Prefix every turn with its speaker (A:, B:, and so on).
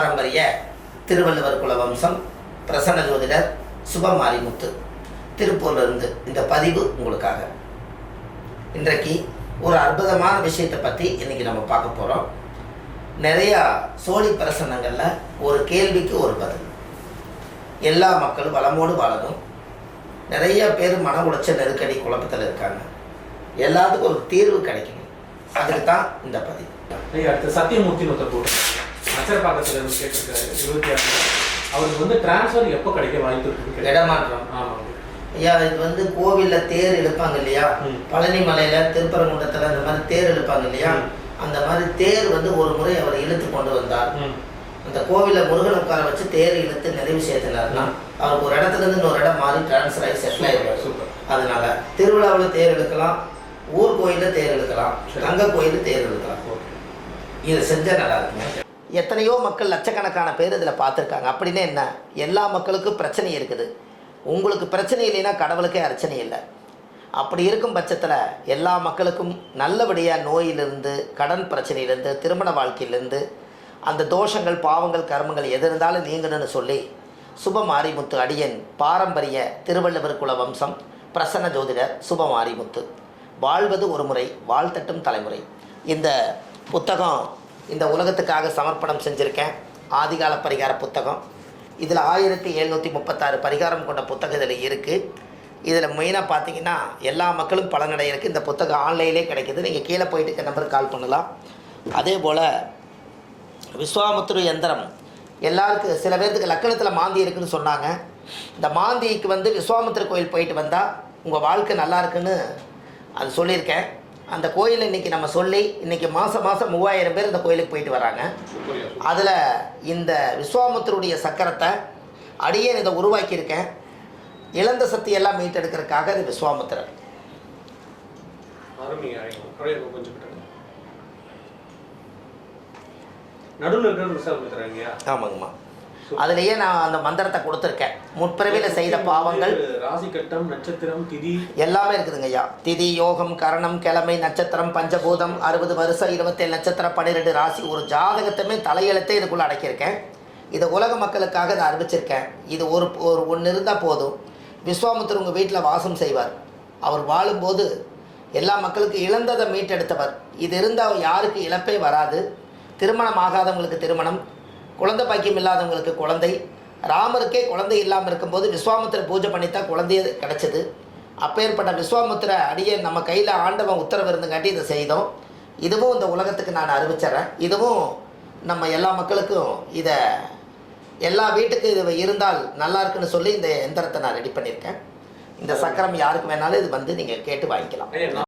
A: பாரம்பரிய திருவள்ளுவர் குல வம்சம் பிரசன்ன ஜோதிடர் சுபமாரிமுத்து திருப்பூர்லேருந்து இந்த பதிவு உங்களுக்காக. இன்றைக்கு ஒரு அற்புதமான விஷயத்தை பற்றி இன்றைக்கி நம்ம பார்க்க போகிறோம். நிறையா சோழி பிரசன்னங்களில் ஒரு கேள்விக்கு ஒரு பதில். எல்லா மக்களும் வளமோடு வாழணும். நிறைய பேர் மன உளைச்சல் நெருக்கடி குழப்பத்தில் இருக்காங்க. எல்லாத்துக்கும் ஒரு தீர்வு கிடைக்கணும். அதுக்கு தான் இந்த பதிவு.
B: அடுத்த சத்தியமூர்த்தி ஒருத்தர் போட்டு அச்சரப்பாக்கத்தில் கேட்டிருக்காரு 26. அவருக்கு டிரான்ஸ்ஃபர் எப்போ கிடைக்க வாய்ப்பு இருக்கு?
A: இடமாற்றம்.
B: ஆமாம்
A: ஐயா, இது கோவிலில் தேர் இழுப்பாங்க இல்லையா, பழனி மலையில் திருப்பரங்குன்றத்தில் இந்த மாதிரி தேர் இழுப்பாங்க இல்லையா, அந்த மாதிரி தேர் ஒரு முறை அவர் இழுத்து கொண்டு வந்தார். அந்த கோவிலில் முருகன் உட்கார வச்சு தேர் இழுத்து நிறைவு சேர்த்தினார்னா அவருக்கு ஒரு இடத்துலேருந்து இன்னொரு இடம் மாறி டிரான்ஸ்ஃபர் ஆகி செட்டில் ஆகிடுவார். அதனால திருவிழாவில் தேர் இழுக்கலாம், ஊர் கோயிலில் தேர் இழுக்கலாம், தங்க கோயிலில் தேர் இழுக்கலாம். இதை செஞ்சால் நல்லா இருக்குங்க. எத்தனையோ மக்கள் லட்சக்கணக்கான பேர் இதில் பார்த்துருக்காங்க. அப்படின்னு என்ன, எல்லா மக்களுக்கும் பிரச்சனை இருக்குது. உங்களுக்கு பிரச்சனை இல்லைன்னா கடவுளுக்கே அர்ச்சனை இல்லை. அப்படி இருக்கும் பட்சத்தில் எல்லா மக்களுக்கும் நல்லபடியாக நோயிலிருந்து, கடன் பிரச்சனையிலேருந்து, திருமண வாழ்க்கையிலேருந்து, அந்த தோஷங்கள் பாவங்கள் கர்மங்கள் எது இருந்தாலும் நீங்கணும்னு சொல்லி சுபமாரிமுத்து அடியன் பாரம்பரிய திருவள்ளுவர் குல வம்சம் பிரசன்ன ஜோதிடர் சுபமாரிமுத்து வாழ்வது ஒரு முறை வாழ்த்தட்டும் தலைமுறை. இந்த புத்தகம் இந்த உலகத்துக்காக சமர்ப்பணம் செஞ்சுருக்கேன். ஆதிகால பரிகார புத்தகம். இதில் 1736 பரிகாரம் கொண்ட புத்தகம் இதில் இருக்குது. இதில் மெயினாக பார்த்தீங்கன்னா எல்லா மக்களும் பலனடைய இருக்குது. இந்த புத்தகம் ஆன்லைன்லேயே கிடைக்கிது. நீங்கள் கீழே போயிட்டு நம்பருக்கு கால் பண்ணலாம். அதே போல் விஸ்வாமுத்திர யந்திரம் எல்லாருக்கும், சில பேர்த்துக்கு லக்கணத்தில் மாந்தி இருக்குதுன்னு சொன்னாங்க. இந்த மாந்திக்கு விஸ்வாமுத்திர கோயில் போயிட்டு வந்தால் உங்கள் வாழ்க்கை நல்லா இருக்குன்னு அது சொல்லியிருக்கேன். அந்த கோயிலை இன்றைக்கி நம்ம சொல்லி இன்றைக்கி மாதம் 3000 பேர் இந்த கோயிலுக்கு போயிட்டு வராங்க. அதில் இந்த விஸ்வாமுத்திருடைய சக்கரத்தை அடியேன் இதை உருவாக்கியிருக்கேன். இழந்த சக்தியெல்லாம் மீட்டெடுக்கிறதுக்காக அது விஸ்வாமுத்திரர்.
B: நடுவில் இருக்கிற
A: ஆமாங்கம்மா. அதுலேயே நான் அந்த மந்திரத்தை கொடுத்துருக்கேன். முற்பிறவியில் செய்த பாவங்கள்,
B: ராசி கட்டம், நட்சத்திரம், திதி
A: எல்லாமே இருக்குதுங்க ஐயா. திதி, யோகம், கரணம், கிழமை, நட்சத்திரம், பஞ்சபூதம், 60 வருஷம், 27 நட்சத்திரம், 12 ராசி, ஒரு ஜாதகத்தையுமே தலையெழுத்தே இதுக்குள்ளே அடக்கியிருக்கேன். இதை உலக மக்களுக்காக இதை அறிவிச்சிருக்கேன். இது ஒன்று இருந்தால் போதும். விஸ்வாமுத்திரர் உங்கள் வீட்டில் வாசம் செய்வார். அவர் வாழும்போது எல்லா மக்களுக்கும் இழந்ததை மீட்டெடுத்தவர். இது இருந்தால் யாருக்கு இழப்பே வராது. திருமணம் ஆகாதவங்களுக்கு திருமணம், குழந்தை பாக்கியம் இல்லாதவங்களுக்கு குழந்தை. ராமருக்கே குழந்தை இல்லாமல் இருக்கும்போது விஸ்வாமுத்திர பூஜை பண்ணித்தான் குழந்தைய கிடச்சிது. அப்பேற்பட்ட விஸ்வாமுத்திர அடியே நம்ம கையில் ஆண்டவன் உத்தரவு இருந்துங்காட்டி இதை செய்தோம். இதுவும் இந்த உலகத்துக்கு நான் அறிவிச்சிட்றேன். இதுவும் நம்ம எல்லா மக்களுக்கும் இதை எல்லா வீட்டுக்கு இது இருந்தால் நல்லா இருக்குன்னு சொல்லி இந்த எந்திரத்தை நான் ரெடி பண்ணியிருக்கேன். இந்த சக்கரம் யாருக்கு வேணாலும் இது நீங்கள் கேட்டு வாங்கிக்கலாம்.